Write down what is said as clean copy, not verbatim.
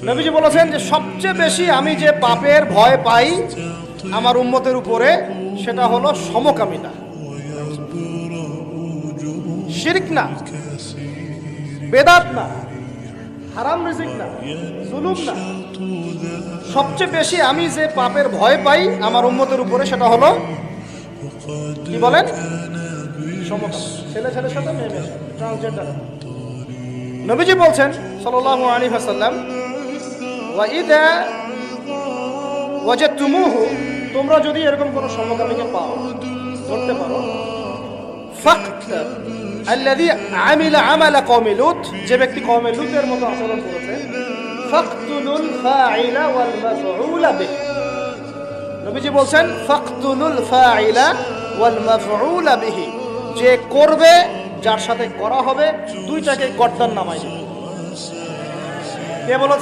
নবীজি বলেছেন যে সবচেয়ে বেশি আমি যে পাপের ভয় পাই আমার উম্মতের উপরে সেটা হলো সমকামিতা, শিরক না, বেদাত না, হারাম রিজিক না, জুলুম না। সবচেয়ে বেশি আমি যে পাপের ভয় পাই আমার উম্মতের উপরে সেটা হলো কি বলেন, সমকামিতা, ছেলে ছেলের সাথে মেয়ে মেয়ের সাথে, ট্রান্সজেন্ডার। নবীজি বলছেন সাল্লাল্লাহু আলাইহি ওয়াসাল্লাম, ওয়া ইযা ওয়াজাদতুমুহু, তোমরা যদি এরকম কোনো সমকামীকে পাও, ধরতে পারো, ফাকতার আল্লাযী আমিলা আমালা কওমি লূত, যে ব্যক্তি কওমে লূতের মতো আচরণ করেছে, ফাকতুলুল ফাইলা ওয়াল মাফউলা বিহি। নবীজি বলছেন ফাকতুলুল ফাইলা ওয়াল মাফউলা বিহি, যে করবে, যার সাথে করা হবে, দুইটাকে গর্দান নামায় দিবে। কে বলেছে?